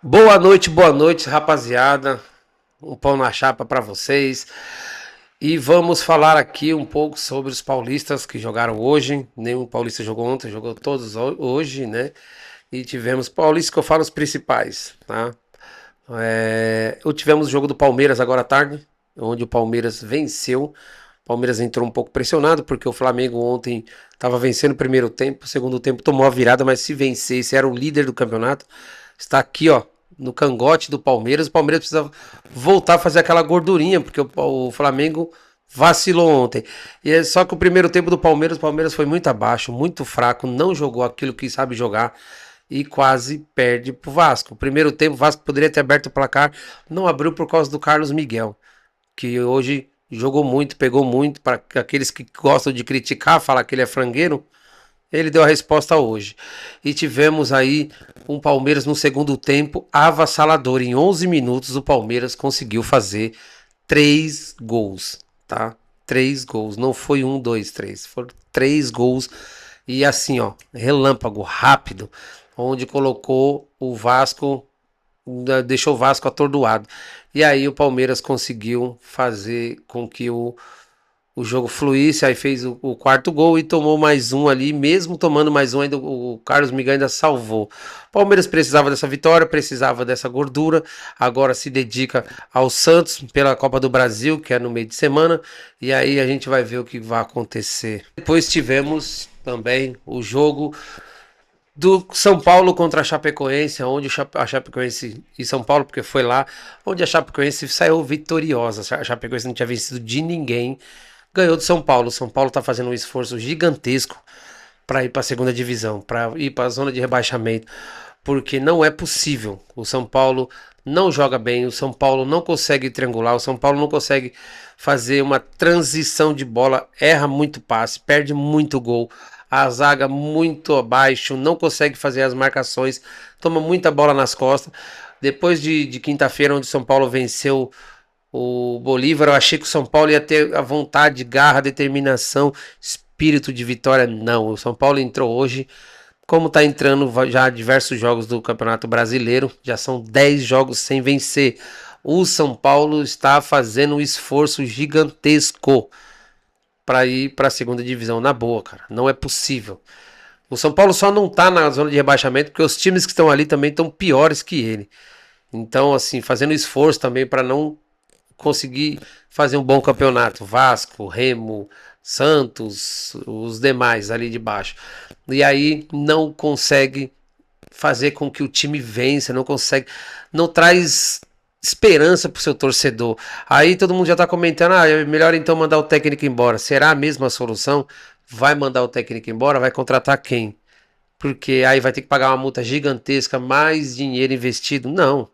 Boa noite, rapaziada. Um pão na chapa para vocês. E vamos falar aqui um pouco sobre os paulistas que jogaram hoje. Nenhum paulista jogou ontem, jogou todos hoje, né? E tivemos paulistas que eu falo os principais, tá? Tivemos o jogo do Palmeiras agora à tarde, onde o Palmeiras venceu. O Palmeiras entrou um pouco pressionado, porque o Flamengo ontem estava vencendo o primeiro tempo, o segundo tempo tomou a virada, mas se vencesse, era o líder do campeonato. Está aqui, ó, no cangote do Palmeiras. O Palmeiras precisa voltar a fazer aquela gordurinha, porque o Flamengo vacilou ontem. Só que o primeiro tempo do Palmeiras, o Palmeiras foi muito abaixo, muito fraco, não jogou aquilo que sabe jogar e quase perde pro Vasco. O primeiro tempo o Vasco poderia ter aberto o placar, não abriu por causa do Carlos Miguel, que hoje jogou muito, pegou muito. Para aqueles que gostam de criticar, falar que ele é frangueiro, ele deu a resposta hoje. E tivemos aí um Palmeiras no segundo tempo avassalador. Em 11 minutos o Palmeiras conseguiu fazer 3 gols, tá? 3 gols, não foi 1, 2, 3, foram 3 gols. E assim, ó, relâmpago, rápido, onde colocou o Vasco, deixou o Vasco atordoado. E aí o Palmeiras conseguiu fazer com que o jogo fluísse, aí fez o quarto gol e tomou mais um ali, mesmo tomando mais um, ainda o Carlos Miguel ainda salvou. O Palmeiras precisava dessa vitória, precisava dessa gordura, agora se dedica ao Santos pela Copa do Brasil, que é no meio de semana, e aí a gente vai ver o que vai acontecer. Depois tivemos também o jogo do São Paulo contra a Chapecoense, onde a Chapecoense e São Paulo, porque foi lá, onde a Chapecoense saiu vitoriosa. A Chapecoense não tinha vencido de ninguém, ganhou do São Paulo. O São Paulo está fazendo um esforço gigantesco para ir para a segunda divisão, para ir para a zona de rebaixamento, porque não é possível. O São Paulo não joga bem, o São Paulo não consegue triangular, o São Paulo não consegue fazer uma transição de bola, erra muito passe, perde muito gol. A zaga muito abaixo, não consegue fazer as marcações, toma muita bola nas costas. Depois de quinta-feira, onde o São Paulo venceu o Bolívar, eu achei que o São Paulo ia ter a vontade, garra, determinação, espírito de vitória. Não, o São Paulo entrou hoje, como está entrando já diversos jogos do Campeonato Brasileiro, já são 10 jogos sem vencer. O São Paulo está fazendo um esforço gigantesco para ir para a segunda divisão, na boa, cara. Não é possível. O São Paulo só não tá na zona de rebaixamento porque os times que estão ali também estão piores que ele. Então, assim, fazendo esforço também para não conseguir fazer um bom campeonato. Vasco, Remo, Santos, os demais ali de baixo. E aí não consegue fazer com que o time vença, não consegue, não traz esperança pro seu torcedor. Aí todo mundo já tá comentando, é melhor então mandar o técnico embora. Será a mesma solução? Vai mandar o técnico embora? Vai contratar quem? Porque aí vai ter que pagar uma multa gigantesca, mais dinheiro investido? Não.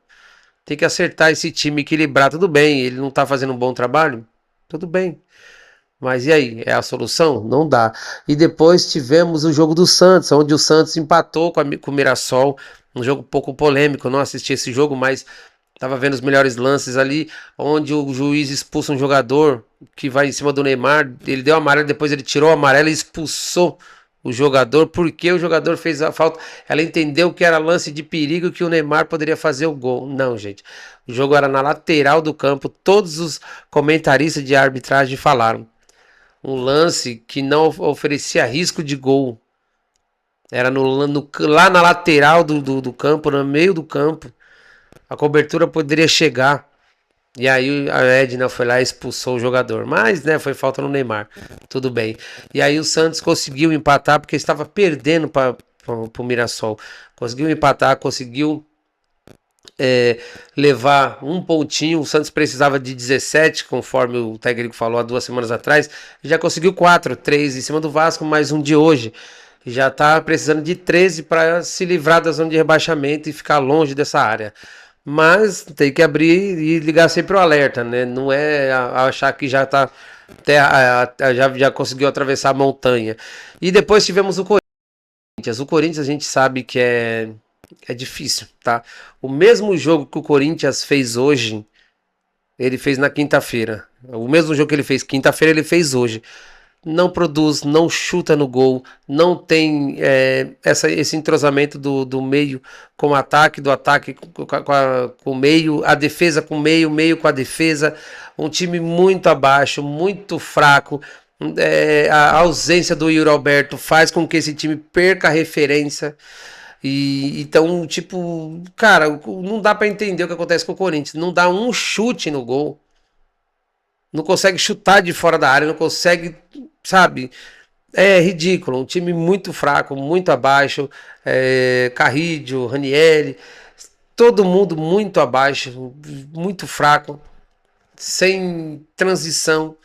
Tem que acertar esse time, equilibrar. Tudo bem, ele não tá fazendo um bom trabalho? Tudo bem. Mas e aí? É a solução? Não dá. E depois tivemos o jogo do Santos, onde o Santos empatou com o Mirassol. Um jogo um pouco polêmico. Eu não assisti esse jogo, mas tava vendo os melhores lances ali, onde o juiz expulsa um jogador que vai em cima do Neymar. Ele deu amarelo, depois ele tirou o amarelo e expulsou o jogador, porque o jogador fez a falta. Ela entendeu que era lance de perigo, que o Neymar poderia fazer o gol. Não, gente. O jogo era na lateral do campo. Todos os comentaristas de arbitragem falaram. Um lance que não oferecia risco de gol. Era lá na lateral do campo, no meio do campo. A cobertura poderia chegar. E aí a Edna foi lá e expulsou o jogador. Mas, né, foi falta no Neymar. Tudo bem. E aí o Santos conseguiu empatar porque estava perdendo para o Mirassol. Conseguiu empatar, conseguiu levar um pontinho. O Santos precisava de 17, conforme o técnico falou há 2 semanas atrás. Já conseguiu 4, 3 em cima do Vasco, mais um de hoje. Já está precisando de 13 para se livrar da zona de rebaixamento e ficar longe dessa área. Mas tem que abrir e ligar sempre o alerta, né? Não é achar que já tá já conseguiu atravessar a montanha. E depois tivemos o Corinthians. O Corinthians a gente sabe que é difícil, tá? O mesmo jogo que o Corinthians fez hoje, ele fez na quinta-feira. O mesmo jogo que ele fez quinta-feira, ele fez hoje. não produz, não chuta no gol, não tem esse entrosamento do meio com o ataque, do ataque com o meio, a defesa com o meio, meio com a defesa, um time muito abaixo, muito fraco. A ausência do Yuri Alberto faz com que esse time perca a referência. E então, tipo, cara, não dá pra entender o que acontece com o Corinthians. Não dá um chute no gol. Não consegue chutar de fora da área, não consegue, sabe? É ridículo, um time muito fraco, muito abaixo. Carrídio, Ranieri, todo mundo muito abaixo, muito fraco, sem transição.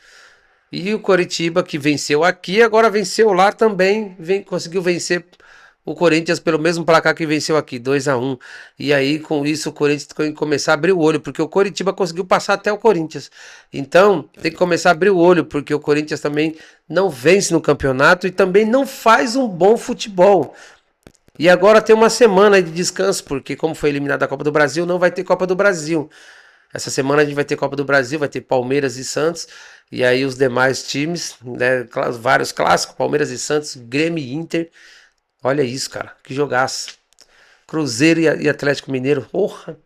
E o Coritiba, que venceu aqui, agora venceu lá também, conseguiu vencer o Corinthians pelo mesmo placar que venceu aqui, 2-1. E aí, com isso, o Corinthians tem que começar a abrir o olho, porque o Coritiba conseguiu passar até o Corinthians. Então, tem que começar a abrir o olho, porque o Corinthians também não vence no campeonato e também não faz um bom futebol. E agora tem uma semana de descanso, porque como foi eliminado da Copa do Brasil, não vai ter Copa do Brasil. Essa semana a gente vai ter Copa do Brasil, vai ter Palmeiras e Santos, e aí os demais times, né, vários clássicos, Palmeiras e Santos, Grêmio e Inter. Olha isso, cara, que jogaço. Cruzeiro e Atlético Mineiro, porra.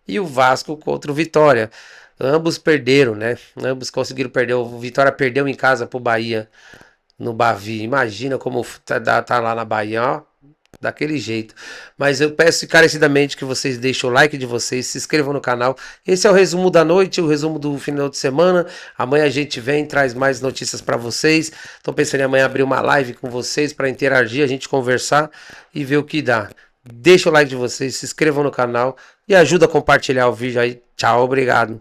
E o Vasco contra o Vitória. Ambos perderam, né? Ambos conseguiram perder. O Vitória perdeu em casa pro Bahia, no Bavi. Imagina como tá lá na Bahia, ó. Daquele jeito. Mas eu peço encarecidamente que vocês deixem o like de vocês, se inscrevam no canal. Esse é o resumo da noite, o resumo do final de semana. Amanhã a gente vem, traz mais notícias para vocês. Tô pensando em amanhã abrir uma live com vocês para interagir, a gente conversar e ver o que dá. Deixa o like de vocês, se inscrevam no canal e ajuda a compartilhar o vídeo aí. Tchau, obrigado.